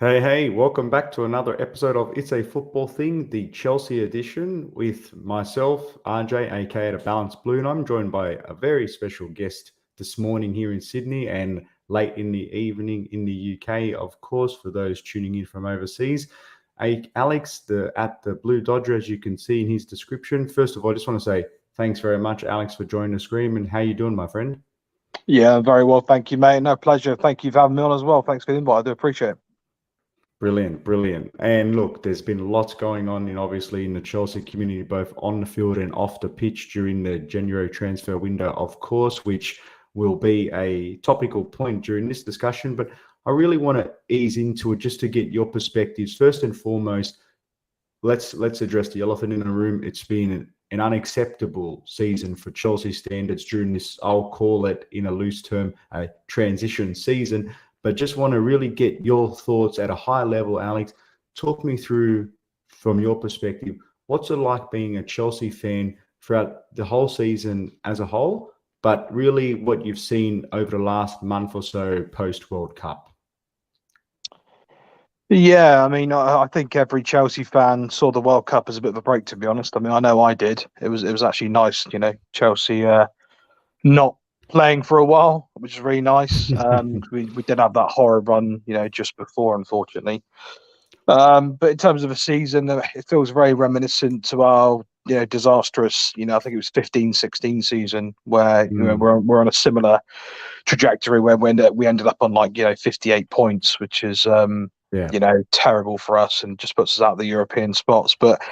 Hey, welcome back to another episode of It's a Football Thing, the Chelsea edition, with myself, RJ, aka The Balanced Blue, and I'm joined by a very special guest this morning here in Sydney and late in the evening in the UK, of course, for those tuning in from overseas. Alex, at the Blue Dodger, as you can see in his description. First of all, I just want to say thanks very much, Alex, for joining the screen, and how you doing, my friend? Yeah, very well. Thank you, mate. No, pleasure. Thank you for having me on as well. Thanks for the invite. I do appreciate it. Brilliant. And look, there's been lots going on obviously in the Chelsea community, both on the field and off the pitch during the January transfer window, of course, which will be a topical point during this discussion. But I really want to ease into it just to get your perspectives. First and foremost, let's address the elephant in the room. It's been an unacceptable season for Chelsea standards during this, I'll call it in a loose term, a transition season. But just want to really get your thoughts at a high level, Alex. Talk me through, from your perspective, what's it like being a Chelsea fan throughout the whole season as a whole, but really what you've seen over the last month or so post World Cup? Yeah, I mean, I think every Chelsea fan saw the World Cup as a bit of a break, to be honest. I mean, I know I did. It was actually nice, Chelsea not playing for a while, which is really nice. We did have that horror run, just before, unfortunately. But in terms of a season, it feels very reminiscent to our, disastrous, I think it was 15-16 season where we're on a similar trajectory where we ended up on 58 points, which is Yeah. terrible for us and just puts us out of the European spots. But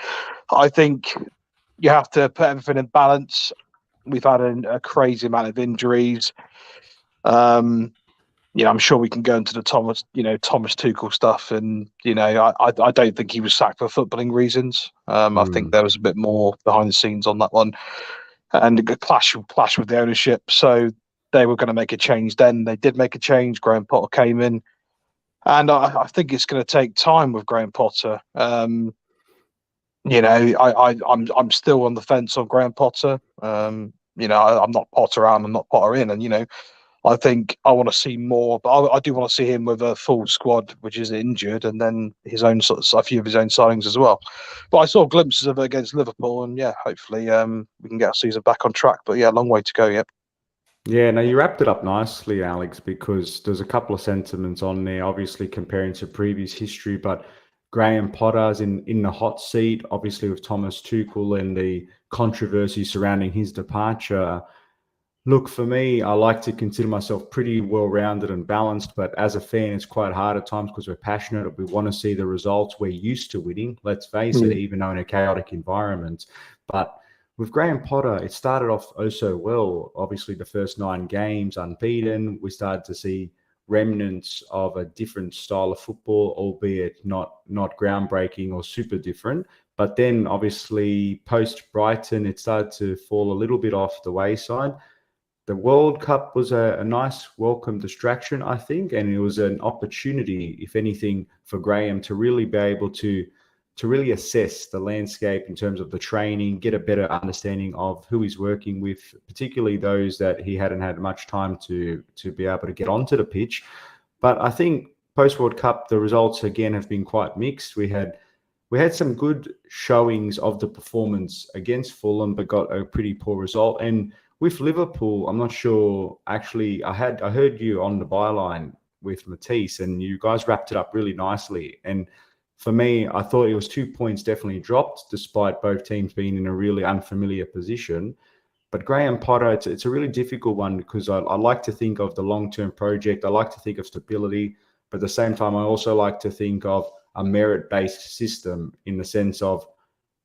I think you have to put everything in balance. We've had a crazy amount of injuries. I'm sure we can go into the Thomas Tuchel stuff, and I don't think he was sacked for footballing reasons. I think there was a bit more behind the scenes on that one, and a clash with the ownership. So they were going to make a change. Then they did make a change. Graham Potter came in, and I think it's going to take time with Graham Potter. I'm still on the fence on Graham Potter. I'm not Potter out, I'm not Potter in, and I think I want to see more, but I do want to see him with a full squad, which is injured, and then his own a few of his own signings as well. But I saw glimpses of it against Liverpool, and yeah, hopefully we can get our season back on track. But yeah, long way to go yet. Yeah, no, you wrapped it up nicely, Alex, because there's a couple of sentiments on there, obviously comparing to previous history, but Graham Potter's in the hot seat, obviously with Thomas Tuchel and the controversy surrounding his departure. Look, for me, I like to consider myself pretty well-rounded and balanced, but as a fan, it's quite hard at times because we're passionate. We want to see the results. We're used to winning, let's face it, even though in a chaotic environment. But with Graham Potter, it started off oh so well. Obviously, the first 9 games unbeaten. We started to see remnants of a different style of football, albeit not groundbreaking or super different. But then, obviously, post Brighton, it started to fall a little bit off the wayside. The World Cup was a nice, welcome distraction, I think, and it was an opportunity, if anything, for Graham to really be able to really assess the landscape in terms of the training, get a better understanding of who he's working with, particularly those that he hadn't had much time to be able to get onto the pitch. But I think post-World Cup, the results again have been quite mixed. We had some good showings of the performance against Fulham, but got a pretty poor result. And with Liverpool, I'm not sure. Actually, I heard you on the byline with Matisse, and you guys wrapped it up really nicely. And for me, I thought it was 2 points definitely dropped, despite both teams being in a really unfamiliar position. But Graham Potter, it's a really difficult one because I like to think of the long-term project. I like to think of stability, but at the same time, I also like to think of a merit-based system in the sense of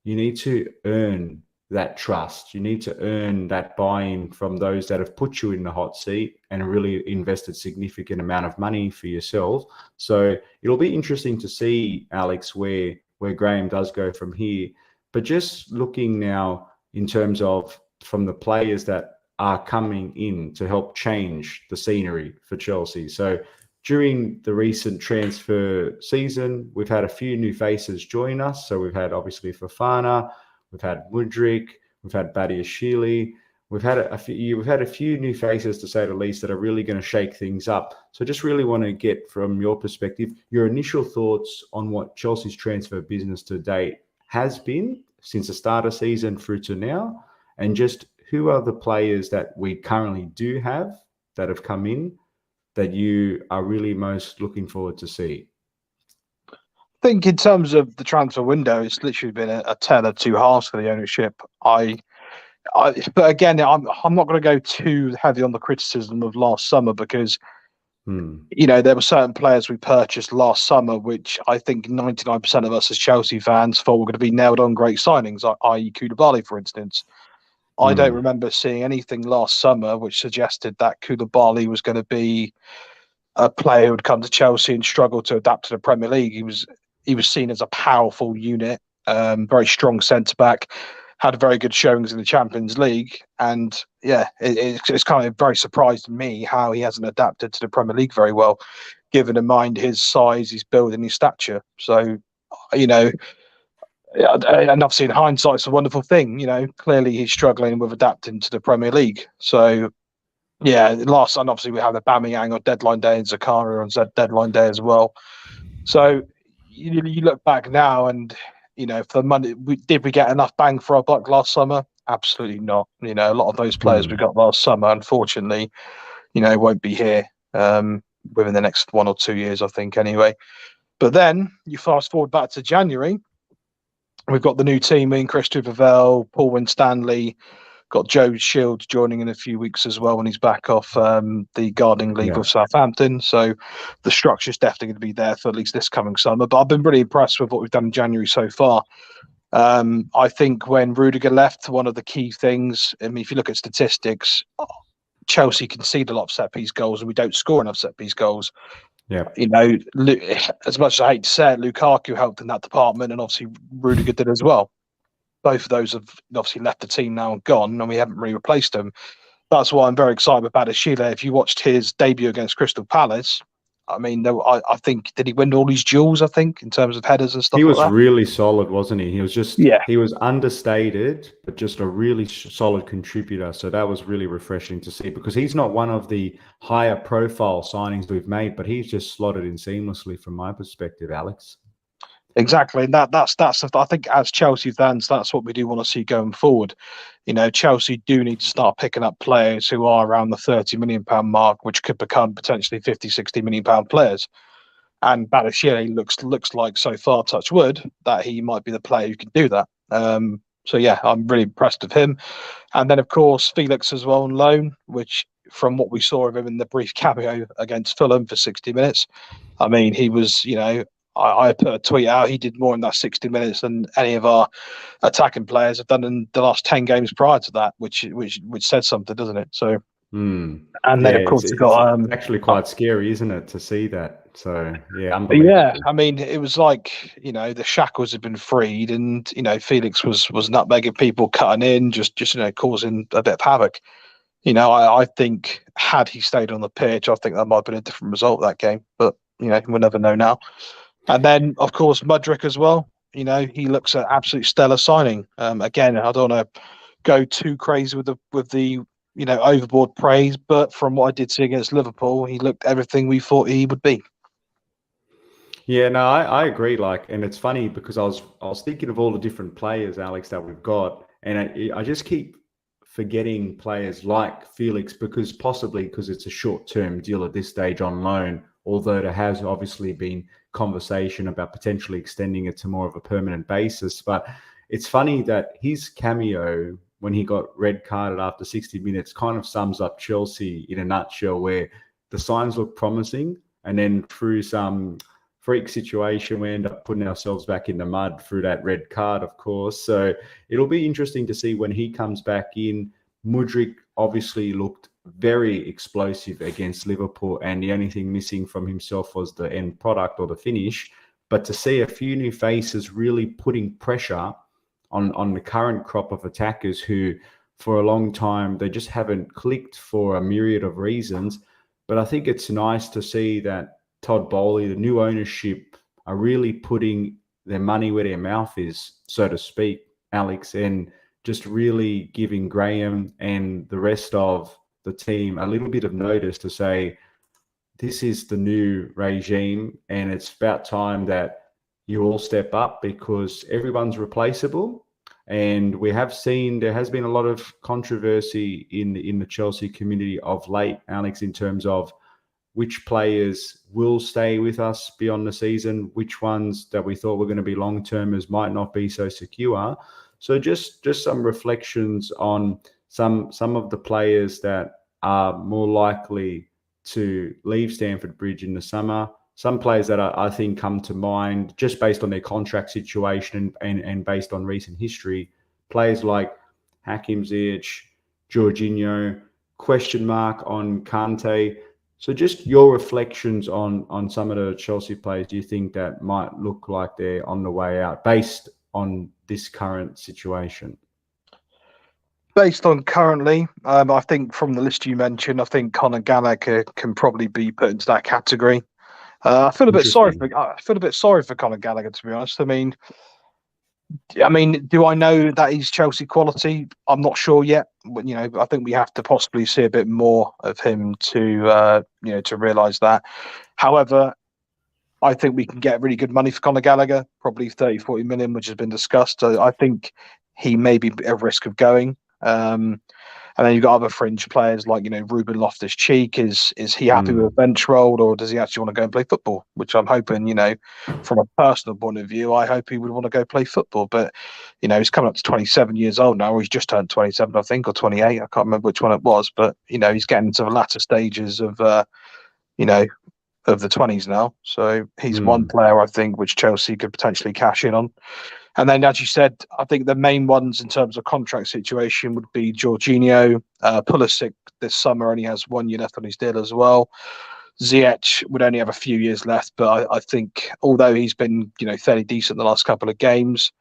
you need to earn that trust. You need to earn that buy-in from those that have put you in the hot seat and really invested significant amount of money for yourself. So it'll be interesting to see, Alex, where Graham does go from here. But just looking now in terms of from the players that are coming in to help change the scenery for Chelsea. So during the recent transfer season, we've had a few new faces join us. So we've had obviously Fofana, we've had Mudryk, we've had Badiashile, we've had a few new faces, to say the least, that are really going to shake things up. So just really want to get, from your perspective, your initial thoughts on what Chelsea's transfer business to date has been since the start of season through to now, and just who are the players that we currently do have that have come in that you are really most looking forward to see? I think in terms of the transfer window, it's literally been a tale of two halves for the ownership. But again, I'm not going to go too heavy on the criticism of last summer because there were certain players we purchased last summer, which I think 99% of us as Chelsea fans thought were going to be nailed on great signings, i.e. Koulibaly, for instance. I don't remember seeing anything last summer which suggested that Koulibaly was going to be a player who would come to Chelsea and struggle to adapt to the Premier League. He was seen as a powerful unit, very strong centre back, had very good showings in the Champions League, and yeah, it's kind of very surprised me how he hasn't adapted to the Premier League very well, given in mind his size, his build, and his stature. So, and obviously in hindsight, it's a wonderful thing. Clearly he's struggling with adapting to the Premier League. So yeah, and obviously we have the Aubameyang on deadline day and Zakaria on deadline day as well. So you look back now, and for the money, did we get enough bang for our buck last summer? Absolutely not. A lot of those players we got last summer, unfortunately, won't be here within the next 1 or 2 years, I think, anyway. But then you fast forward back to January, we've got the new team in Christopher Pavel, Paul Winstanley, got Joe Shields joining in a few weeks as well when he's back off the Gardening League with Southampton. So the structure is definitely going to be there for at least this coming summer. But I've been really impressed with what we've done in January so far. I think when Rudiger left, one of the key things, I mean, if you look at statistics, Chelsea concede a lot of set piece goals and we don't score enough set piece goals. Yeah. As much as I hate to say it, Lukaku helped in that department, and obviously Rudiger did as well. Both of those have obviously left the team now and gone, and we haven't really replaced them. That's why I'm very excited about Sheila. If you watched his debut against Crystal Palace, I mean, I think, did he win all these duels, I think, in terms of headers and stuff like that? He was really solid, wasn't he? He was just, he was understated, but just a really solid contributor. So that was really refreshing to see, because he's not one of the higher profile signings we've made, but he's just slotted in seamlessly from my perspective, Alex. Exactly. And that's I think as Chelsea fans, that's what we do want to see going forward. Chelsea do need to start picking up players who are around the £30 million mark, which could become potentially £50-60 million players. And Badiashile looks like, so far, touch wood, that he might be the player who can do that. So yeah, I'm really impressed with him. And then of course Felix as well on loan, which from what we saw of him in the brief cameo against Fulham for 60 minutes, I mean, he was, I put a tweet out. He did more in that 60 minutes than any of our attacking players have done in the last 10 games prior to that, which says something, doesn't it? So, and then of course it's actually quite scary, isn't it, to see that? So yeah, unbelievable. Yeah, I mean, it was like the shackles had been freed, and Felix was nutmegging people, cutting in, just causing a bit of havoc. I think had he stayed on the pitch, I think that might have been a different result that game. But we'll never know now. And then, of course, Mudryk as well. He looks an absolute stellar signing. Again, I don't want to go too crazy with the overboard praise, but from what I did see against Liverpool, he looked everything we thought he would be. Yeah, no, I agree. And it's funny because I was thinking of all the different players, Alex, that we've got, and I just keep forgetting players like Felix because it's a short-term deal at this stage on loan. Although there has obviously been conversation about potentially extending it to more of a permanent basis. But it's funny that his cameo, when he got red carded after 60 minutes, kind of sums up Chelsea in a nutshell, where the signs look promising, and then through some freak situation, we end up putting ourselves back in the mud through that red card, of course. So it'll be interesting to see when he comes back in. Mudryk obviously looked very explosive against Liverpool, and the only thing missing from himself was the end product or the finish. But to see a few new faces really putting pressure on the current crop of attackers who for a long time they just haven't clicked for a myriad of reasons. But I think it's nice to see that Todd Bowley, the new ownership, are really putting their money where their mouth is, so to speak, Alex, and just really giving Graham and the rest of the team a little bit of notice to say, this is the new regime, and it's about time that you all step up because everyone's replaceable. And we have seen there has been a lot of controversy in the Chelsea community of late, Alex, in terms of which players will stay with us beyond the season, which ones that we thought were going to be long-termers might not be so secure. So just some reflections on some of the players that are more likely to leave Stamford Bridge in the summer. Some players that I think come to mind just based on their contract situation and based on recent history. Players like Hakim Ziyech, Jorginho, question mark on Kante. So just your reflections on some of the Chelsea players do you think that might look like they're on the way out based on this current situation? Based on currently, I think from the list you mentioned, I think Conor Gallagher can probably be put into that category. I feel a bit sorry Interesting. for Conor Gallagher, to be honest. I mean, do I know that he's Chelsea quality? I'm not sure yet. But, I think we have to possibly see a bit more of him to realise that. However, I think we can get really good money for Conor Gallagher, probably 30, 40 million, which has been discussed. So I think he may be at risk of going. And then you've got other fringe players like, Ruben Loftus-Cheek. Is he happy with a bench role, or does he actually want to go and play football? Which I'm hoping, from a personal point of view, I hope he would want to go play football. But, he's coming up to 27 years old now, or he's just turned 27, I think, or 28. I can't remember which one it was. But, he's getting into the latter stages of, of the 20s now. So he's one player, I think, which Chelsea could potentially cash in on. And then, as you said, I think the main ones in terms of contract situation would be Jorginho. Pulisic this summer only has 1 year left on his deal as well. Ziyech would only have a few years left, but I think although he's been, fairly decent the last couple of games,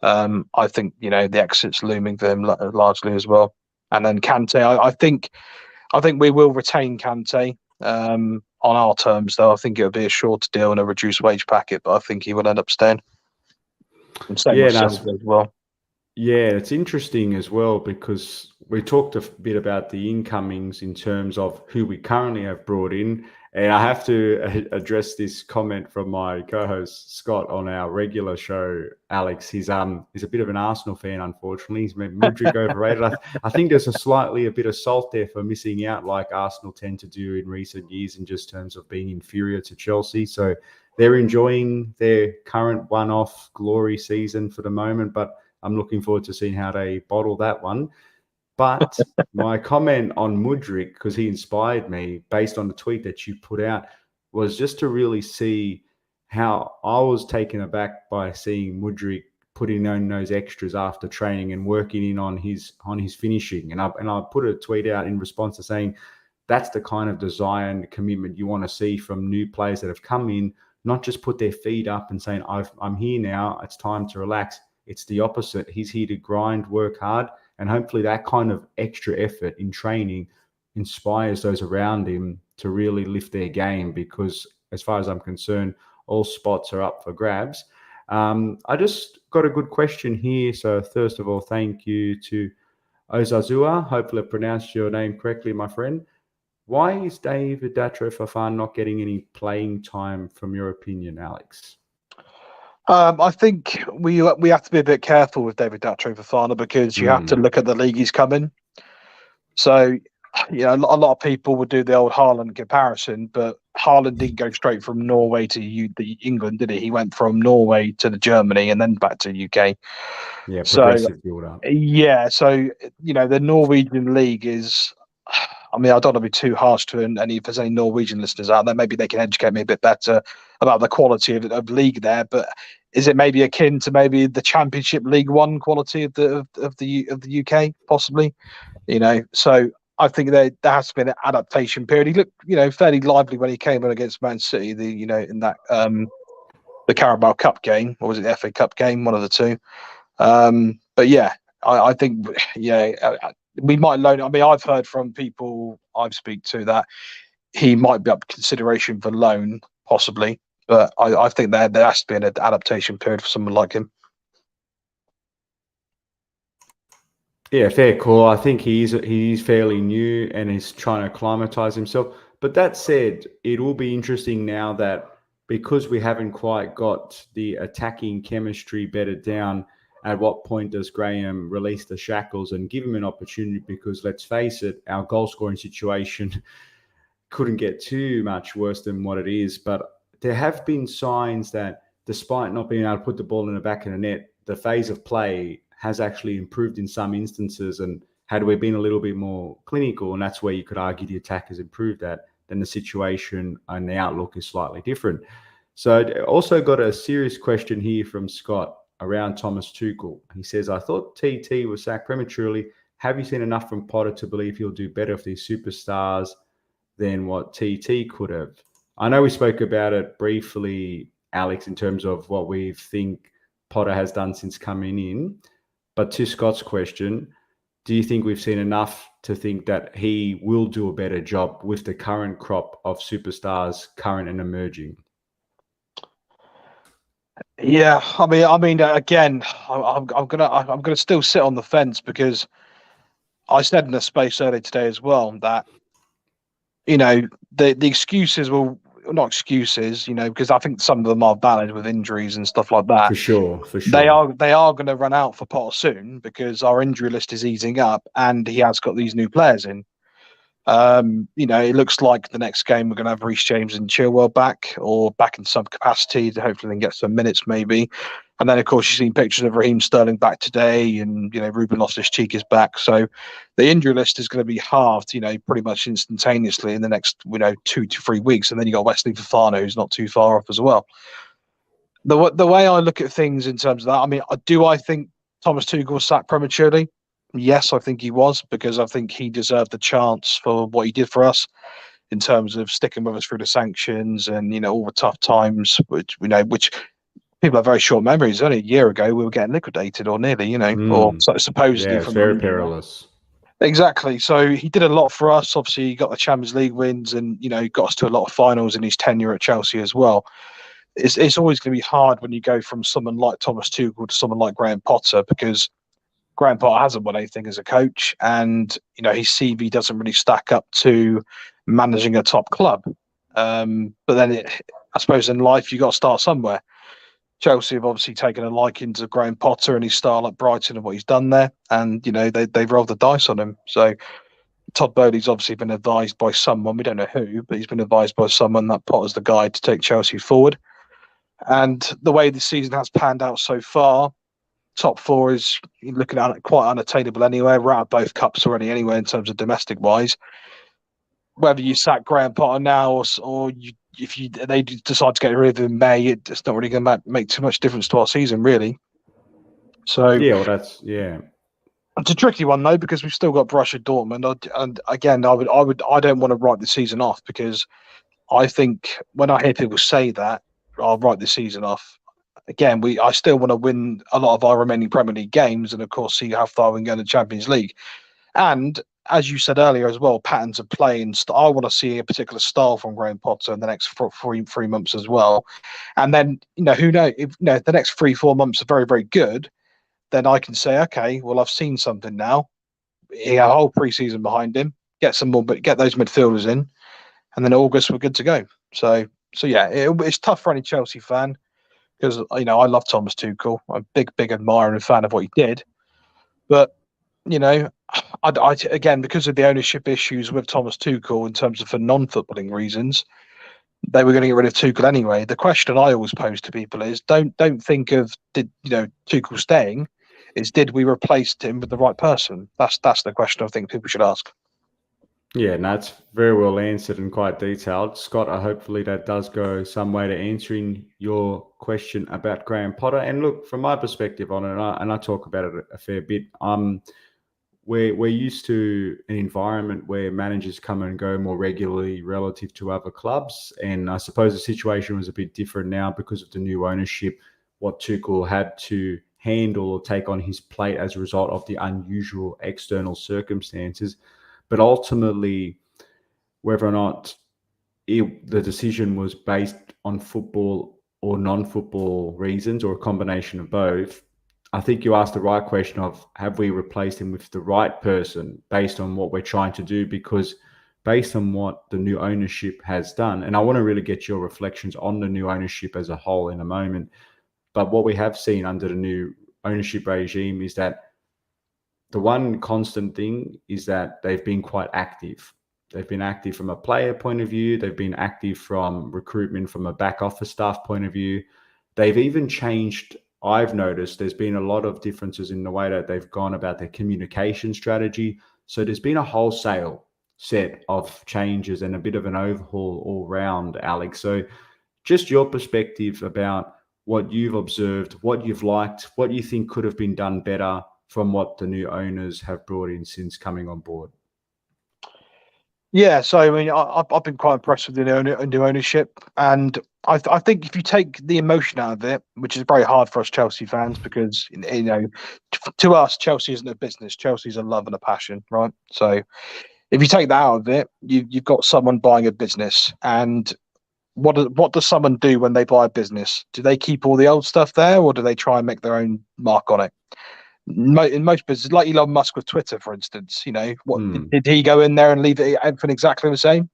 I think, the exit's looming for him largely as well. And then Kante, I think we will retain Kante on our terms, though. I think it'll be a shorter deal and a reduced wage packet, but I think he will end up staying. And same with Silva as well. Yeah, it's interesting as well because we talked a bit about the incomings in terms of who we currently have brought in. And I have to address this comment from my co-host Scott on our regular show, Alex. He's a bit of an Arsenal fan, unfortunately. He's made Mudryk overrated. I think there's a bit of salt there for missing out, like Arsenal tend to do in recent years, in just terms of being inferior to Chelsea. So they're enjoying their current one-off glory season for the moment, but I'm looking forward to seeing how they bottle that one. But my comment on Mudryk, because he inspired me based on the tweet that you put out, was just to really see how I was taken aback by seeing Mudryk putting in those extras after training and working in on his finishing. And I put a tweet out in response to saying that's the kind of desire and commitment you want to see from new players that have come in, not just put their feet up and saying, I'm here now, it's time to relax. It's the opposite. He's here to grind, work hard, and hopefully that kind of extra effort in training inspires those around him to really lift their game, because as far as I'm concerned, all spots are up for grabs. I just got a good question here. So first of all, thank you to Ozazua. Hopefully I pronounced your name correctly, my friend. Why is David Datro Fofana not getting any playing time, from your opinion, Alex? I think we have to be a bit careful with David Datro Fofana because you have to look at the league he's coming. So, a lot of people would do the old Haaland comparison, but Haaland didn't go straight from Norway to England, did he? He went from Norway to the Germany and then back to UK. Yeah, progressive build-up. Yeah, so the Norwegian league is. I don't want to be too harsh to any if there's any Norwegian listeners out there. Maybe they can educate me a bit better about the quality of league there. But is it maybe akin to maybe the Championship League One quality of the UK, possibly? So I think there has to be an adaptation period. He looked, fairly lively when he came in against Man City. In that the Carabao Cup game, or was it the FA Cup game? One of the two. But yeah, I think we might loan. I've heard from people I've speak to that he might be up for consideration for loan, possibly. But I think there has to be an adaptation period for someone like him. Yeah, fair call. I think he's fairly new and he's trying to acclimatize himself. But that said, it will be interesting now that because we haven't quite got the attacking chemistry bedded down, at what point does Graham release the shackles and give him an opportunity? Because let's face it, our goal scoring situation couldn't get too much worse than what it is. But there have been signs that despite not being able to put the ball in the back of the net, the phase of play has actually improved in some instances. And had we been a little bit more clinical, and that's where you could argue the attack has improved that, then the situation and the outlook is slightly different. So also got a serious question here from Scott around Thomas Tuchel. He says, I thought TT was sacked prematurely. Have you seen enough from Potter to believe he'll do better with these superstars than what TT could have? I know we spoke about it briefly, Alex, in terms of what we think Potter has done since coming in. But to Scott's question, do you think we've seen enough to think that he will do a better job with the current crop of superstars, current and emerging? Yeah, I mean, again, I'm gonna still sit on the fence because I said in a space earlier today as well that the excuses will not excuses, because I think some of them are valid with injuries and stuff like that. For sure, for They sure. are they are going to run out for Potter soon because our injury list is easing up and he has got these new players in. It looks like the next game we're going to have Reece James and Chilwell back, or back in some capacity to hopefully then get some minutes maybe. And then of course you've seen pictures of Raheem Sterling back today, and Ruben Loftus-Cheek is back. So the injury list is going to be halved, pretty much instantaneously in the next 2 to 3 weeks. And then you got Wesley Fofana, who's not too far off as well. The way I look at things in terms of that, I mean, I think Thomas Tuchel was sacked prematurely? Yes, I think he was, because I think he deserved the chance for what he did for us in terms of sticking with us through the sanctions and all the tough times, which people have very short memories. Only a year ago we were getting liquidated, or nearly, or Mm. supposedly Yeah, it's from very Mourinho. perilous. Exactly. So he did a lot for us. Obviously, he got the Champions League wins, and he got us to a lot of finals in his tenure at Chelsea as well. It's always going to be hard when you go from someone like Thomas Tuchel to someone like Graham Potter, because Graham Potter hasn't won anything as a coach, and his CV doesn't really stack up to managing a top club. But then, I suppose, in life you got to start somewhere. Chelsea have obviously taken a liking to Graham Potter and his style at Brighton and what he's done there, and they've rolled the dice on him. So Todd Bowley's obviously been advised by someone, we don't know who, but he's been advised by someone that Potter's the guy to take Chelsea forward. And the way the season has panned out so far, top four is looking at it quite unattainable anyway. We're out of both cups already anyway in terms of domestic wise. Whether you sack Graham Potter now, or if they decide to get rid of him in May, it's not really going to make too much difference to our season, really. So Yeah, well, yeah. it's a tricky one though, because we've still got Borussia Dortmund. And again, I don't want to write the season off, because I think when I hear people say that I'll write the season off, again, I still want to win a lot of our remaining Premier League games, and of course see how far we can go in the Champions League. And as you said earlier as well, patterns of play, and I want to see a particular style from Graham Potter in the next three months as well. And then who knows, if the next 3 4 months are very very good, then I can say, okay, well I've seen something now. He had a whole preseason behind him. Get some more, but get those midfielders in, and then August we're good to go. So yeah, it's tough for any Chelsea fan, because I love Thomas Tuchel. I'm a big admirer and fan of what he did. But you know, again, because of the ownership issues with Thomas Tuchel in terms of for non-footballing reasons, they were going to get rid of Tuchel anyway. The question I always pose to people is, don't think of did Tuchel staying, is did we replace him with the right person? That's the question I think people should ask. Yeah, no, it's very well answered and quite detailed. Scott, hopefully that does go some way to answering your question about Graham Potter. And look, from my perspective on it, and I talk about it a fair bit, we're used to an environment where managers come and go more regularly relative to other clubs. And I suppose the situation was a bit different now because of the new ownership, what Tuchel had to handle or take on his plate as a result of the unusual external circumstances. But ultimately, whether or not the decision was based on football or non-football reasons or a combination of both, I think you asked the right question of have we replaced him with the right person based on what we're trying to do? Because based on what the new ownership has done, and I want to really get your reflections on the new ownership as a whole in a moment. But what we have seen under the new ownership regime is that the one constant thing is that they've been quite active. They've been active from a player point of view. They've been active from recruitment, from a back office staff point of view. They've even changed. I've noticed there's been a lot of differences in the way that they've gone about their communication strategy. So there's been a wholesale set of changes and a bit of an overhaul all round, Alex. So just your perspective about what you've observed, what you've liked, what you think could have been done better from what the new owners have brought in since coming on board. Yeah, so I mean, I've been quite impressed with the new ownership, and I think if you take the emotion out of it, which is very hard for us Chelsea fans, because to us Chelsea isn't a business, Chelsea's a love and a passion, right? So if you take that out of it, you've got someone buying a business, and what does someone do when they buy a business? Do they keep all the old stuff there, or do they try and make their own mark on it? In most businesses, like Elon Musk with Twitter, for instance, what did he go in there and leave everything exactly the same?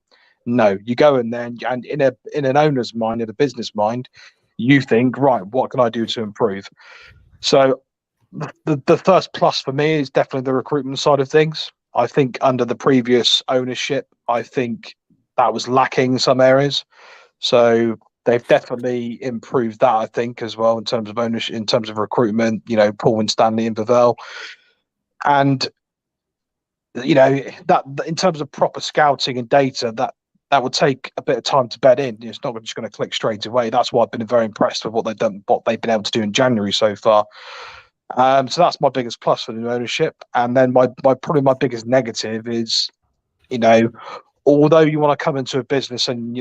No, you go in there and in an owner's mind, in a business mind, you think, right, what can I do to improve? So the first plus for me is definitely the recruitment side of things. I think under the previous ownership, I think that was lacking in some areas. So they've definitely improved that, I think, as well in terms of ownership, in terms of recruitment. Paul Winstanley and Pavel, and that in terms of proper scouting and data, that would take a bit of time to bed in. It's not just going to click straight away. That's why I've been very impressed with what they've done, what they've been able to do in January so far. So that's my biggest plus for the new ownership. And then my probably my biggest negative is, although you want to come into a business and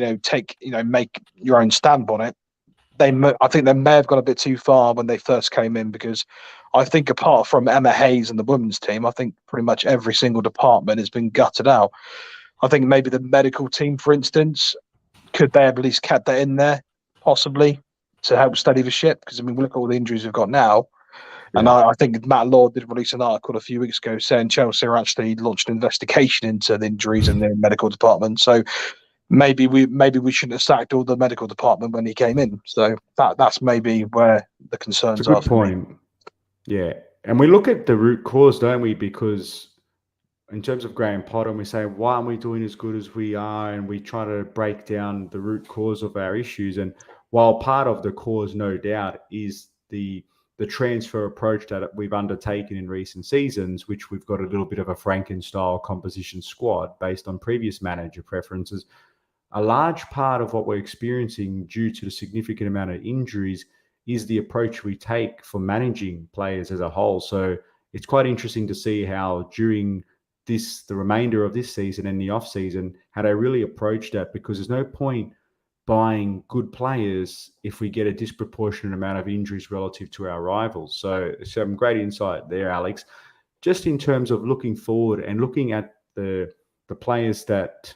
make your own stamp on it, I think they may have gone a bit too far when they first came in, because I think apart from Emma Hayes and the women's team, I think pretty much every single department has been gutted out. I think maybe the medical team, for instance, could they have at least kept that in there, possibly, to help steady the ship? Because I mean, look at all the injuries we've got now. And Yeah. I think Matt Lord did release an article a few weeks ago saying Chelsea are actually launched an investigation into the injuries in the medical department. So maybe we shouldn't have sacked all the medical department when he came in. So that's maybe where the It's a concerns are good for me. point. Yeah. And we look at the root cause, don't we? Because in terms of Graham Potter, and we say, why aren't we doing as good as we are? And we try to break down the root cause of our issues. And while part of the cause, no doubt, is the transfer approach that we've undertaken in recent seasons, which we've got a little bit of a Franken-style composition squad based on previous manager preferences, a large part of what we're experiencing due to the significant amount of injuries is the approach we take for managing players as a whole. So it's quite interesting to see how during the remainder of this season and the off season, how they really approach that, because there's no point buying good players if we get a disproportionate amount of injuries relative to our rivals. So some great insight there, Alex. Just in terms of looking forward and looking at the players that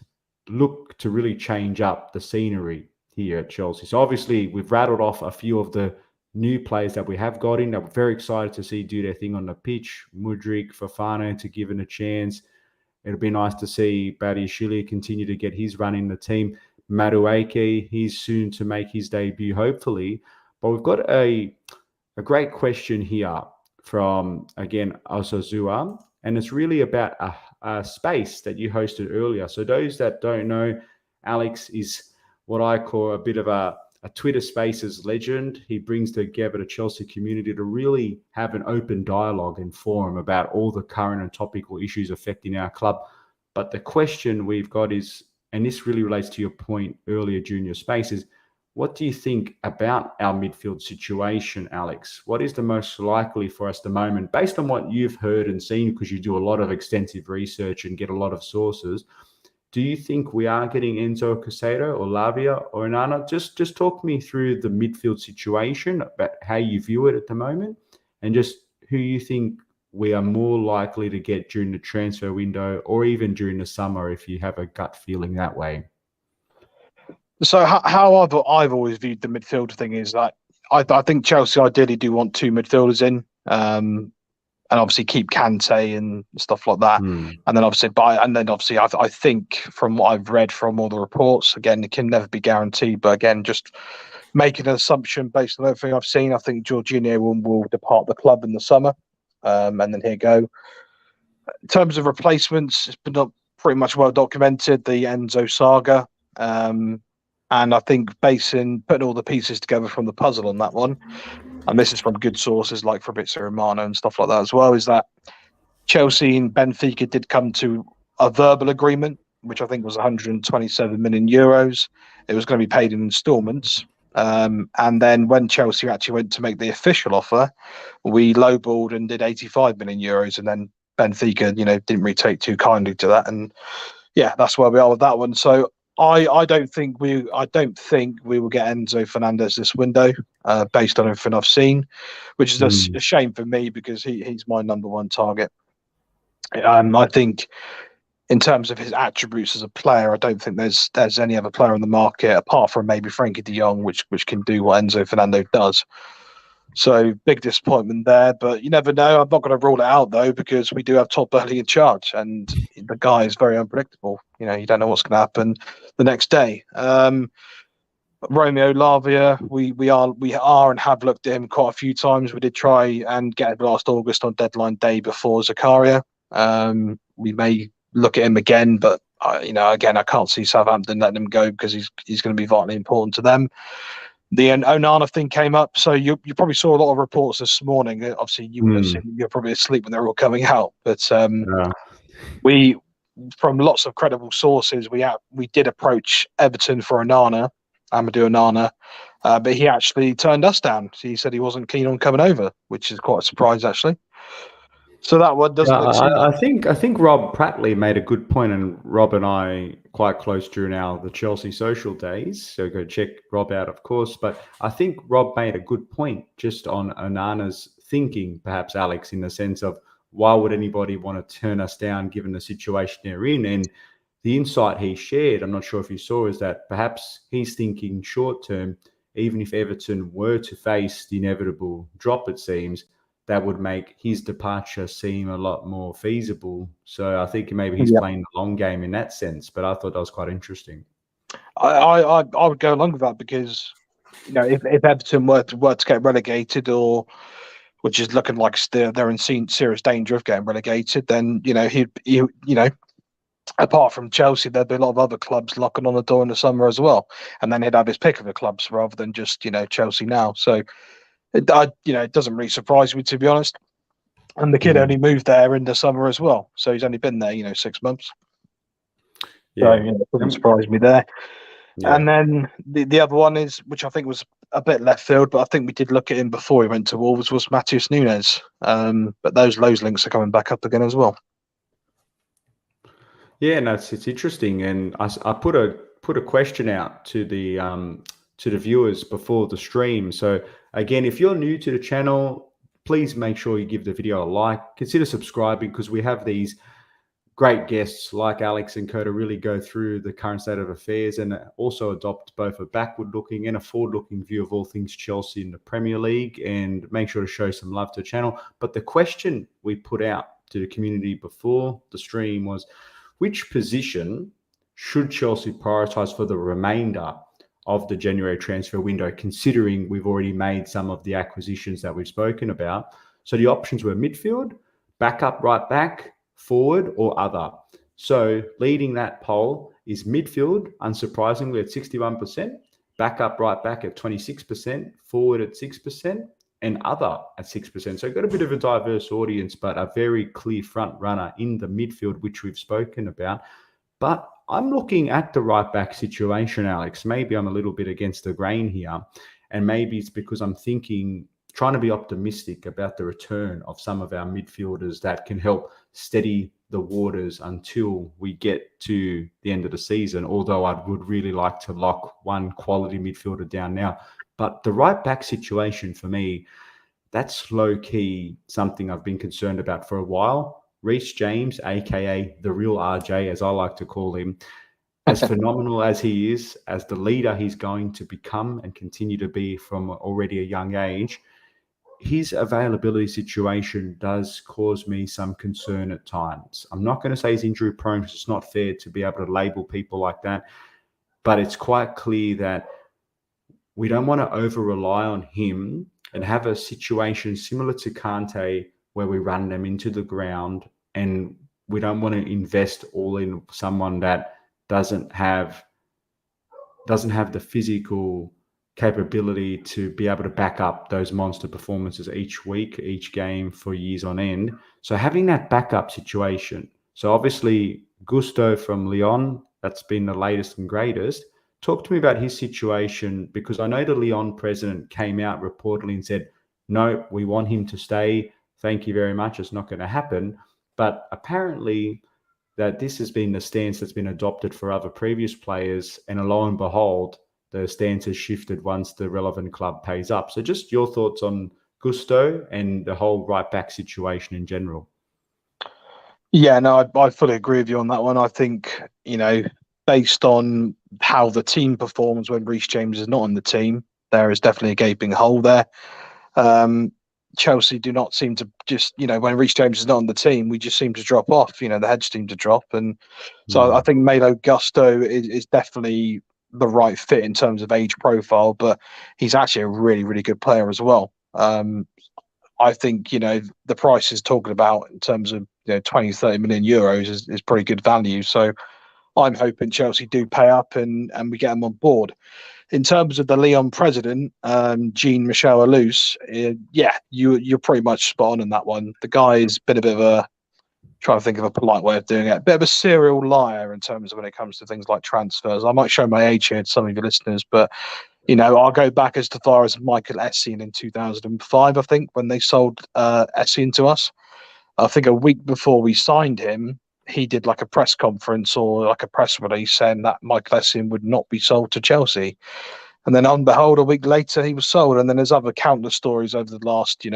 look to really change up the scenery here at Chelsea. So obviously we've rattled off a few of the new players that we have got in that we're very excited to see do their thing on the pitch. Mudryk, Fofana to give it a chance. It'll be nice to see Badiashile continue to get his run in the team. Madueke, he's soon to make his debut, hopefully. But we've got a great question here from, again, Osazua, and it's really about a space that you hosted earlier. So those that don't know, Alex is what I call a bit of a Twitter Spaces legend. He brings together the Chelsea community to really have an open dialogue and forum about all the current and topical issues affecting our club. But the question we've got is, and this really relates to your point earlier, Junior Spaces, what do you think about our midfield situation, Alex? What is the most likely for us at the moment, based on what you've heard and seen, because you do a lot of extensive research and get a lot of sources? Do you think we are getting Enzo Casado or Lavia or Inanna? Just talk me through the midfield situation, about how you view it at the moment, and just who you think we are more likely to get during the transfer window or even during the summer, if you have a gut feeling that way. So how I've always viewed the midfield thing is that I think Chelsea ideally do want two midfielders in. and obviously keep Kante and stuff like that. Mm. And then obviously, I think from what I've read from all the reports, again, it can never be guaranteed. But again, just making an assumption based on everything I've seen, I think Jorginho will depart the club in the summer, and then here go. In terms of replacements, it's been pretty much well documented, the Enzo saga. And I think putting all the pieces together from the puzzle on that one, and this is from good sources like Fabrizio Romano and stuff like that as well, is that Chelsea and Benfica did come to a verbal agreement, which I think was 127 million euros. It was going to be paid in installments. And then when Chelsea actually went to make the official offer, we lowballed and did 85 million euros. And then Benfica, didn't really take too kindly to that. And yeah, that's where we are with that one. So I don't think we will get Enzo Fernandez this window, based on everything I've seen, which is a shame for me because he's my number one target. I think in terms of his attributes as a player, I don't think there's any other player on the market apart from maybe Frankie de Jong, which can do what Enzo Fernandez does. So big disappointment there, but you never know. I'm not going to rule it out though, because we do have Todd Boehly in charge, and the guy is very unpredictable. You don't know what's going to happen the next day. Romeo Lavia, we are and have looked at him quite a few times. We did try and get him last August on deadline day before Zakaria. We may look at him again, but again, I can't see Southampton letting him go because he's going to be vitally important to them. The Onana thing came up, so you probably saw a lot of reports this morning. Obviously, you would have seen, you're probably asleep when they're all coming out, but we, from lots of credible sources, we did approach Everton for Amadou Onana, but he actually turned us down. He said he wasn't keen on coming over, which is quite a surprise actually. So that one doesn't. I think Rob Prattley made a good point, and Rob and I quite close during the Chelsea social days. So go check Rob out, of course. But I think Rob made a good point just on Onana's thinking, perhaps, Alex, in the sense of why would anybody want to turn us down given the situation they're in? And the insight he shared, I'm not sure if you saw, is that perhaps he's thinking short term, even if Everton were to face the inevitable drop, it seems, that would make his departure seem a lot more feasible. So I think maybe he's playing the long game in that sense, but I thought that was quite interesting. I would go along with that because, if Everton were to get relegated, or which is looking like they're in serious danger of getting relegated, then, he apart from Chelsea, there'd be a lot of other clubs knocking on the door in the summer as well. And then he'd have his pick of the clubs rather than just, Chelsea now. So, it doesn't really surprise me, to be honest. And the kid only moved there in the summer as well, so he's only been there, 6 months. Yeah, so, it doesn't surprise me there. Yeah. And then the other one is, which I think was a bit left field, but I think we did look at him before he went to Wolves, was Matheus Nunes. But those links are coming back up again as well. Yeah, no, it's interesting, and I put a question out to the viewers before the stream. So again, if you're new to the channel, please make sure you give the video a like. Consider subscribing, because we have these great guests like Alex and Co to really go through the current state of affairs and also adopt both a backward-looking and a forward-looking view of all things Chelsea in the Premier League, and make sure to show some love to the channel. But the question we put out to the community before the stream was, which position should Chelsea prioritise for the remainder of the January transfer window, considering we've already made some of the acquisitions that we've spoken about? So the options were midfield, backup right back, forward, or other. So leading that poll is midfield, unsurprisingly, at 61%, backup right back at 26%, forward at 6%, and other at 6%. So got a bit of a diverse audience, but a very clear front runner in the midfield, which we've spoken about. But I'm looking at the right back situation, Alex. Maybe I'm a little bit against the grain here, and maybe it's because I'm trying to be optimistic about the return of some of our midfielders that can help steady the waters until we get to the end of the season, although I would really like to lock one quality midfielder down now. But the right back situation for me, that's low-key something I've been concerned about for a while. Reece James, aka the real RJ, as I like to call him, as phenomenal as he is, as the leader he's going to become and continue to be from already a young age, his availability situation does cause me some concern at times. I'm not going to say he's injury prone because it's not fair to be able to label people like that, but it's quite clear that we don't want to over rely on him and have a situation similar to Kante where we run them into the ground, and we don't want to invest all in someone that doesn't have the physical capability to be able to back up those monster performances each week, each game for years on end. So having that backup situation. So obviously Gusto from Lyon, that's been the latest and greatest. Talk to me about his situation, because I know the Lyon president came out reportedly and said, no, we want him to stay. Thank you very much. It's not going to happen. But apparently that this has been the stance that's been adopted for other previous players, and lo and behold, the stance has shifted once the relevant club pays up. So just your thoughts on Gusto and the whole right back situation in general. Yeah, no, I fully agree with you on that one. I think, based on how the team performs when Reece James is not on the team, there is definitely a gaping hole there. Chelsea do not seem to just, when Reece James is not on the team, we just seem to drop off. The heads seem to drop. And so I think Malo Gusto is definitely the right fit in terms of age profile, but he's actually a really, really good player as well. I think, the price is talking about in terms of 20, 30 million euros is pretty good value. So I'm hoping Chelsea do pay up and we get him on board. In terms of the Lyon president, Jean-Michel Alous, you're pretty much spot on that one. The guy's been a bit of a, trying to think of a polite way of doing it, a bit of a serial liar in terms of when it comes to things like transfers. I might show my age here to some of your listeners, but I'll go back as far as Michael Essien in 2005, I think, when they sold Essien to us. I think a week before we signed him, he did like a press conference or like a press release saying that Michael Essien would not be sold to Chelsea. And then on behold, a week later, he was sold. And then there's other countless stories over the last,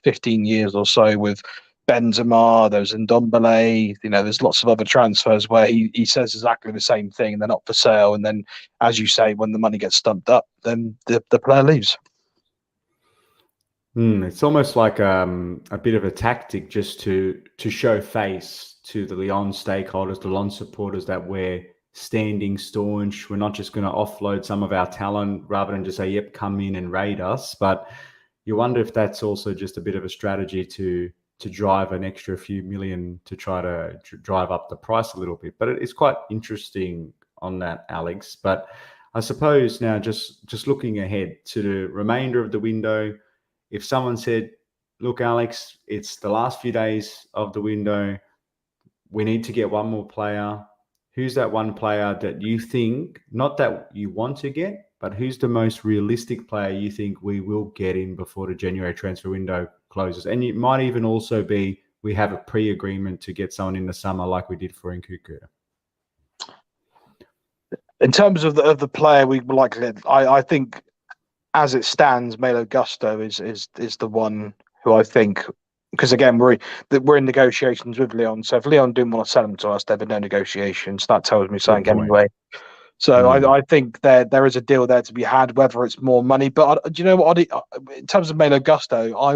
15 years or so with Benzema, there's Ndombele, there's lots of other transfers where he says exactly the same thing and they're not for sale. And then, as you say, when the money gets stumped up, then the player leaves. It's almost like a bit of a tactic just to show face to the Lyon stakeholders, the Lyon supporters, that we're standing staunch. We're not just going to offload some of our talent rather than just say, yep, come in and raid us. But you wonder if that's also just a bit of a strategy to drive an extra few million to try to drive up the price a little bit. But it's quite interesting on that, Alex. But I suppose now just looking ahead to the remainder of the window, if someone said, look, Alex, it's the last few days of the window, we need to get one more player. Who's that one player that you think, not that you want to get, but who's the most realistic player you think we will get in before the January transfer window closes? And it might even also be we have a pre-agreement to get someone in the summer like we did for Nkuku. In terms of the player we would like to get, I think as it stands, Malo Gusto is the one who I think, because again we're in negotiations with Lyon. So if Lyon didn't want to sell him to us, there'd be no negotiations. That tells me something anyway. So I think there is a deal there to be had, whether it's more money. But do you know what? In terms of Malo Gusto, I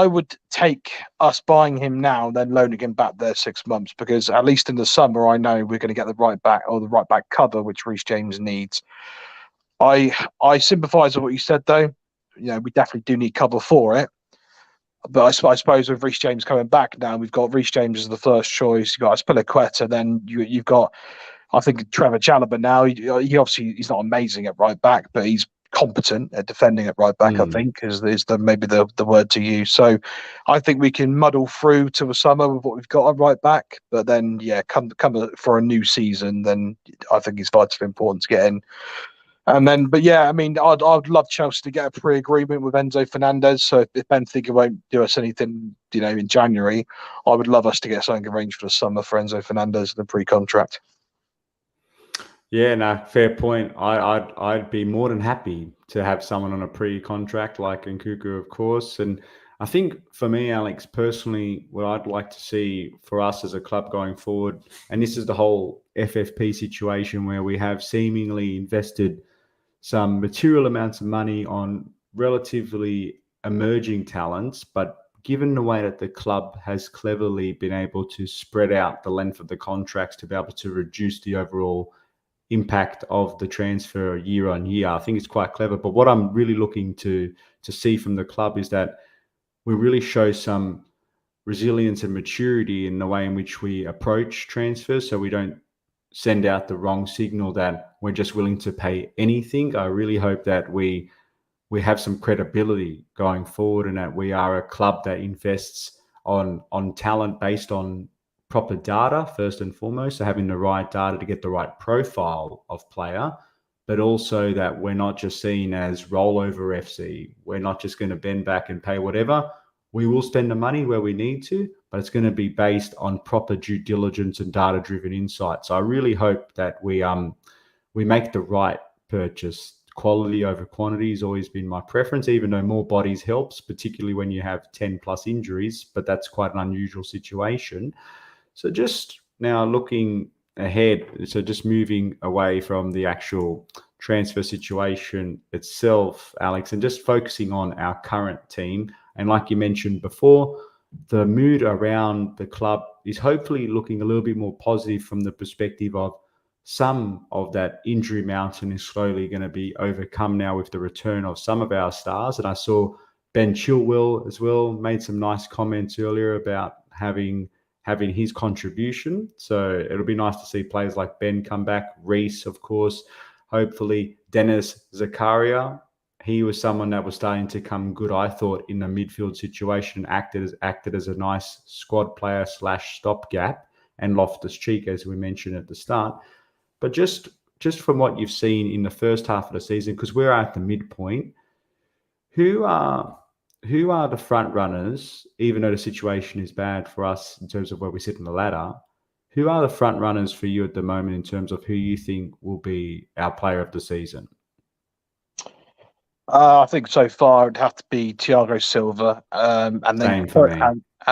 would take us buying him now, then loaning him back there 6 months, because at least in the summer, I know we're going to get the right back or the right back cover, which Reece James needs. I sympathise with what you said, though. We definitely do need cover for it. But I suppose with Reece James coming back now, we've got Reece James as the first choice. You've got Aspilicueta, then you've got, I think, Trevor Chalobah now. He obviously he's not amazing at right back, but he's competent at defending at right back. I think is maybe the word to use. So I think we can muddle through to a summer with what we've got at right back. But then come for a new season, then I think it's vitally important to get in. And then, but yeah, I mean, I'd love Chelsea to get a pre-agreement with Enzo Fernandez. So if Benfica won't do us anything, in January, I would love us to get something arranged for the summer for Enzo Fernandez, the pre-contract. Yeah, no, fair point. I'd be more than happy to have someone on a pre-contract like Nkuku, of course. And I think for me, Alex, personally, what I'd like to see for us as a club going forward, and this is the whole FFP situation where we have seemingly invested some material amounts of money on relatively emerging talents, but given the way that the club has cleverly been able to spread out the length of the contracts to be able to reduce the overall impact of the transfer year on year, I think it's quite clever. But what I'm really looking to see from the club is that we really show some resilience and maturity in the way in which we approach transfers, so we don't send out the wrong signal that we're just willing to pay anything. I really hope that we have some credibility going forward, and that we are a club that invests on talent based on proper data first and foremost, so having the right data to get the right profile of player, but also that we're not just seen as rollover FC. We're not just going to bend back and pay whatever. We will spend the money where we need to, but it's going to be based on proper due diligence and data-driven insight. So I really hope that we make the right purchase. Quality over quantity has always been my preference, even though more bodies helps, particularly when you have 10 plus injuries, but that's quite an unusual situation. So just now looking ahead, so just moving away from the actual transfer situation itself, Alex, and just focusing on our current team. And like you mentioned before, the mood around the club is hopefully looking a little bit more positive from the perspective of some of that injury mountain is slowly going to be overcome now with the return of some of our stars. And I saw Ben Chilwell as well made some nice comments earlier about having his contribution. So it'll be nice to see players like Ben come back. Reece, of course, hopefully. Dennis Zakaria, he was someone that was starting to come good, I thought, in the midfield situation, acted as a nice squad player / stopgap, and Loftus-Cheek, as we mentioned at the start. But just from what you've seen in the first half of the season, because we're at the midpoint, who are the front runners, even though the situation is bad for us in terms of where we sit in the ladder? Who are the front runners for you at the moment in terms of who you think will be our player of the season? I think so far it'd have to be Thiago Silva, and Same for me.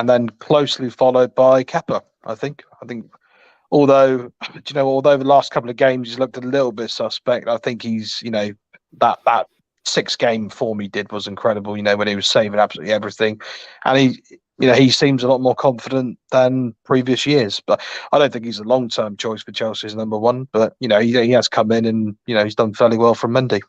then closely followed by Kepa. I think. Although the last couple of games he's looked a little bit suspect, I think he's, that 6-game form he did was incredible, when he was saving absolutely everything. And he seems a lot more confident than previous years. But I don't think he's a long-term choice for Chelsea's number one. But, he has come in and, he's done fairly well from Monday.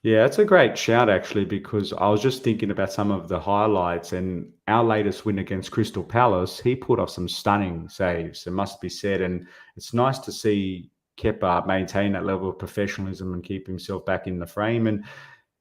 Yeah, it's a great shout, actually, because I was just thinking about some of the highlights, and our latest win against Crystal Palace, he put off some stunning saves, it must be said. And it's nice to see Kepa maintain that level of professionalism and keep himself back in the frame. And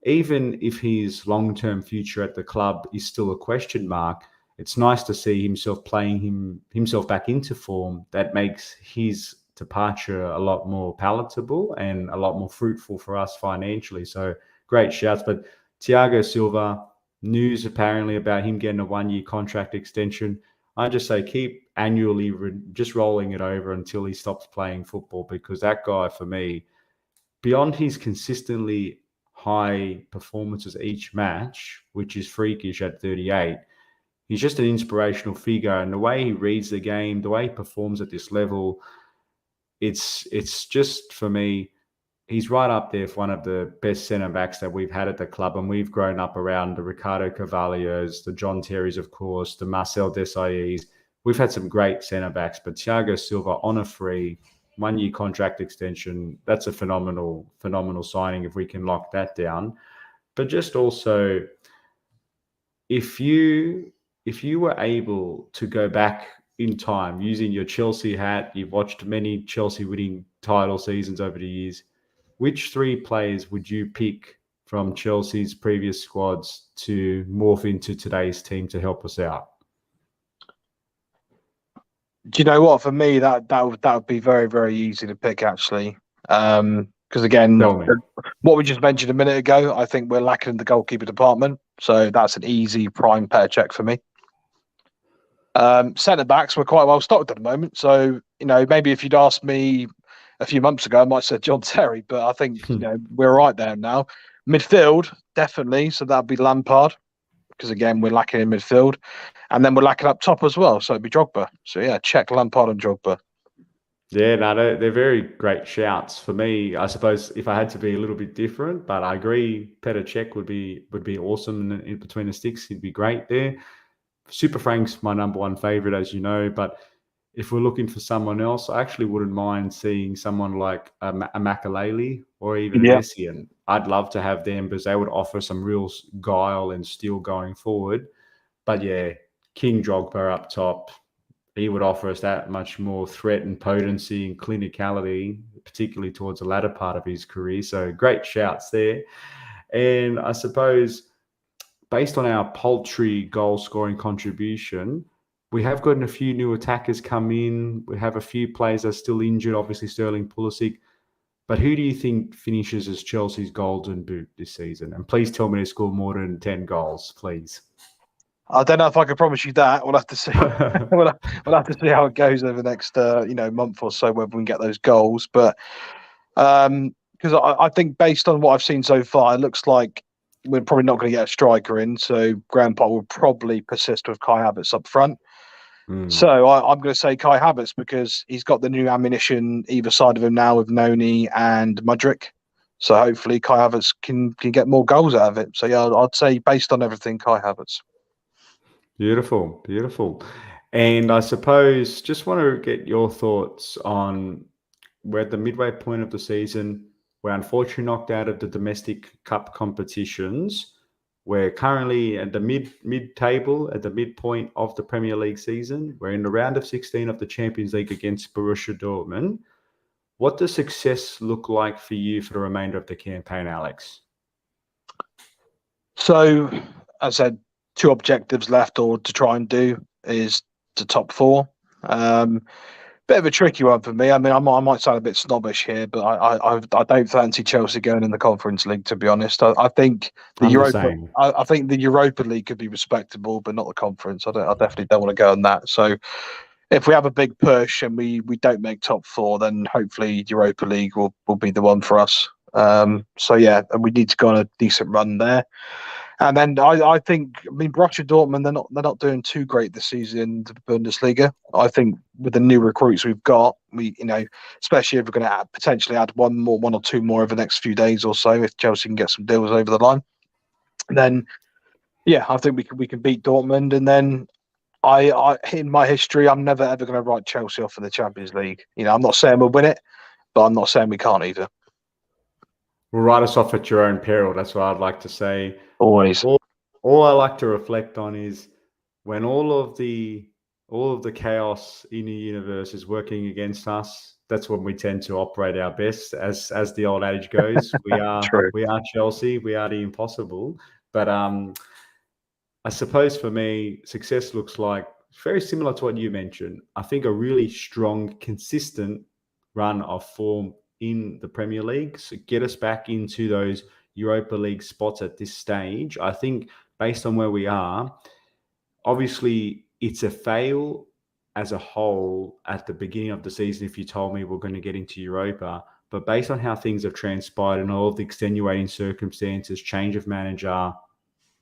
even if his long-term future at the club is still a question mark, it's nice to see himself playing himself back into form. That makes his departure a lot more palatable and a lot more fruitful for us financially. So great shouts. But Thiago Silva, news apparently about him getting a 1-year contract extension. I just say keep annually just rolling it over until he stops playing football, because that guy, for me, beyond his consistently high performances each match, which is freakish at 38, he's just an inspirational figure. And the way he reads the game, the way he performs at this level, it's just, for me, he's right up there for one of the best centre-backs that we've had at the club. And we've grown up around the Ricardo Carvalhos, the John Terrys, of course, the Marcel Desailly's. We've had some great centre-backs, but Thiago Silva on a free 1-year contract extension, that's a phenomenal signing if we can lock that down. But just also, if you were able to go back in time using your Chelsea hat, you've watched many Chelsea winning title seasons over the years, which 3 players would you pick from Chelsea's previous squads to morph into today's team to help us out? Do you know what? For me, that would be very, very easy to pick, actually. Because again, what we just mentioned a minute ago, I think we're lacking in the goalkeeper department. So that's an easy prime pair check for me. Centre backs were quite well stocked at the moment. So, maybe if you'd asked me a few months ago, I might have said John Terry, but I think, we're right there now. Midfield, definitely. So that'd be Lampard, because again, we're lacking in midfield. And then we're lacking up top as well. So it'd be Drogba. So yeah, check Lampard and Drogba. Yeah, no, they're very great shouts. For me, I suppose if I had to be a little bit different, but I agree, Petr Cech would be awesome in between the sticks. He'd be great there. Super Frank's my number one favorite, as you know. But if we're looking for someone else, I actually wouldn't mind seeing someone like a Makalele or even an Yeah. Essien. I'd love to have them because they would offer some real guile and steel going forward. But yeah, King Drogba up top, he would offer us that much more threat and potency and clinicality, particularly towards the latter part of his career. So great shouts there. And I suppose based on our paltry goal scoring contribution, we have gotten a few new attackers come in. We have a few players that are still injured, obviously Sterling Pulisic. But who do you think finishes as Chelsea's golden boot this season? And please tell me they score more than 10 goals, please. I don't know if I can promise you that. We'll have to see. We'll have to see how it goes over the next month or so, whether we can get those goals. But because I think based on what I've seen so far, it looks like we're probably not going to get a striker in. So Graham Potter will probably persist with Kai Havertz up front. Mm. So I'm going to say Kai Havertz because he's got the new ammunition either side of him now with Noni and Mudryk. So hopefully Kai Havertz can get more goals out of it. So yeah, I'd say based on everything, Kai Havertz. Beautiful, beautiful. And I suppose just want to get your thoughts on we're at the midway point of the season. We're unfortunately knocked out of the domestic cup competitions. We're currently at the mid table, at the midpoint of the Premier League season. We're in the round of 16 of the Champions League against Borussia Dortmund. What does success look like for you for the remainder of the campaign, Alex? So, as I said, two objectives left, or to try and do is the top four. Bit of a tricky one for me. I mean, I might sound a bit snobbish here, but I don't fancy Chelsea going in the Conference League. To be honest, I think the I'm the Europa. same. I think the Europa League could be respectable, but not the Conference. I definitely don't want to go on that. So, if we have a big push and we don't make top four, then hopefully Europa League will be the one for us. So yeah, and we need to go on a decent run there. And then I think, I mean, Borussia Dortmund, they're not doing too great this season in the Bundesliga. I think with the new recruits we've got, especially if we're going to potentially add one or two more over the next few days or so, if Chelsea can get some deals over the line, then yeah, I think we can beat Dortmund. And then I in my history, I'm never ever going to write Chelsea off in the Champions League. I'm not saying we'll win it, but I'm not saying we can't either. Well, write us off at your own peril. That's what I'd like to say. Always. All I like to reflect on is when all of the chaos in the universe is working against us. That's when we tend to operate our best. As the old adage goes, we are True. we are Chelsea. We are the impossible. But I suppose for me, success looks like very similar to what you mentioned. I think a really strong, consistent run of form in the Premier League. So get us back into those Europa League spots at this stage. I think based on where we are, obviously it's a fail as a whole at the beginning of the season if you told me we're going to get into Europa. But based on how things have transpired and all of the extenuating circumstances, change of manager,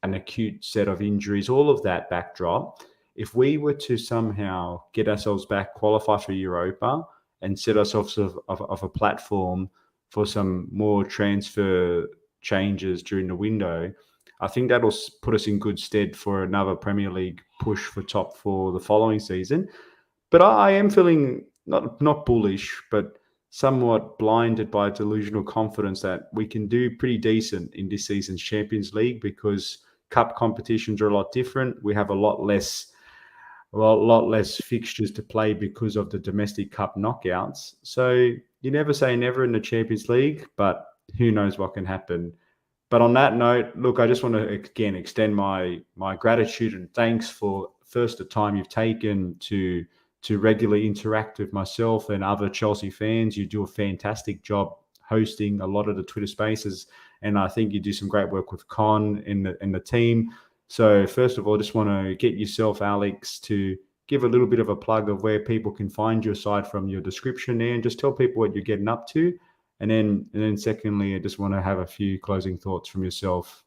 an acute set of injuries, all of that backdrop, if we were to somehow get ourselves back, qualify for Europa, and set ourselves of a platform for some more transfer changes during the window, I think that'll put us in good stead for another Premier League push for top four the following season. But I am feeling not bullish, but somewhat blinded by delusional confidence that we can do pretty decent in this season's Champions League because cup competitions are a lot different. We have a lot less fixtures to play because of the domestic cup knockouts. So you never say never in the Champions League, but who knows what can happen. But on that note, look, I just want to again extend my gratitude and thanks for first the time you've taken to regularly interact with myself and other Chelsea fans. You do a fantastic job hosting a lot of the Twitter spaces, and I think you do some great work with Con and the team. So first of all, I just want to get yourself, Alex, to give a little bit of a plug of where people can find you aside from your description there, and just tell people what you're getting up to. And then secondly, I just want to have a few closing thoughts from yourself.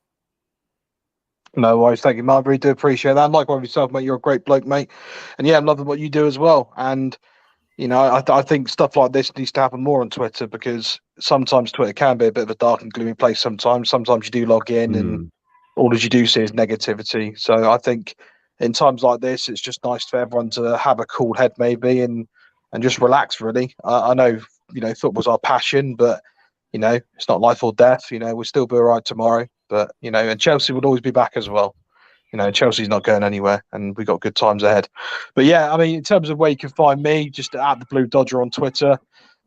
No worries. Thank you, Mark. Really do appreciate that. And likewise yourself, mate. You're a great bloke, mate. And yeah, I'm loving what you do as well. And I think stuff like this needs to happen more on Twitter, because sometimes Twitter can be a bit of a dark and gloomy place. Sometimes you do log in and all as you do see is negativity. So I think in times like this, it's just nice for everyone to have a cool head, maybe, and just relax. Really, I know football's our passion, but it's not life or death. We'll still be all right tomorrow. But and Chelsea would always be back as well. Chelsea's not going anywhere, and we've got good times ahead. But yeah, I mean, in terms of where you can find me, just at the Blue Dodger on Twitter.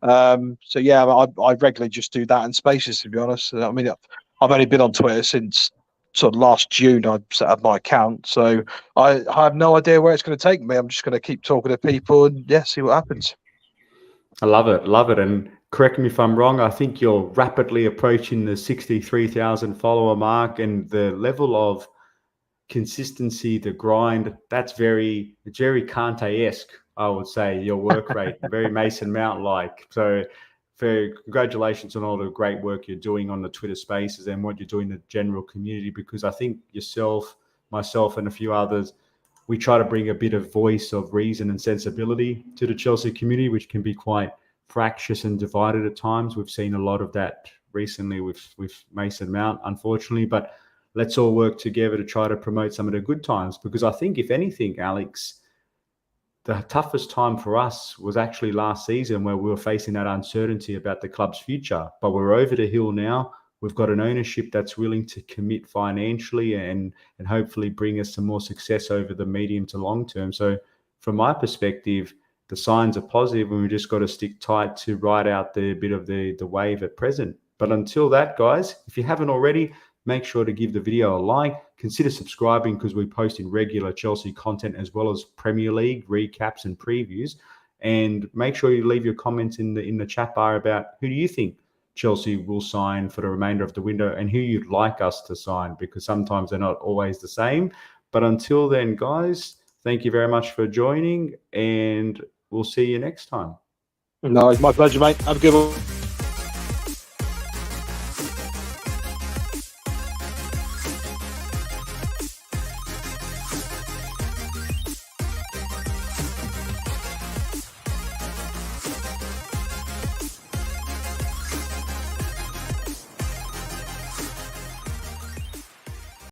So yeah, I regularly just do that in Spaces, to be honest. I mean, I've only been on Twitter since sort of last June. I set up my account, so I have no idea where it's going to take me. I'm just going to keep talking to people and see what happens. I love it. And correct me if I'm wrong, I think you're rapidly approaching the 63,000 follower mark, and the level of consistency, the grind, it's very Kante-esque, I would say, your work rate, very Mason Mount-like. So congratulations on all the great work you're doing on the Twitter Spaces and what you're doing in the general community, because I think yourself, myself, and a few others, we try to bring a bit of voice of reason and sensibility to the Chelsea community, which can be quite fractious and divided at times. We've seen a lot of that recently with Mason Mount, unfortunately, but let's all work together to try to promote some of the good times, because I think, if anything, Alex, the toughest time for us was actually last season, where we were facing that uncertainty about the club's future. But we're over the hill now. We've got an ownership that's willing to commit financially and hopefully bring us some more success over the medium to long term. So from my perspective, the signs are positive, and we just got to stick tight to ride out the bit of the wave at present. But until that, guys, if you haven't already, make sure to give the video a like. Consider subscribing, because we post in regular Chelsea content as well as Premier League recaps and previews. And make sure you leave your comments in the chat bar about who do you think Chelsea will sign for the remainder of the window, and who you'd like us to sign, because sometimes they're not always the same. But until then, guys, thank you very much for joining, and we'll see you next time. No, it's my pleasure, mate. Have a good one.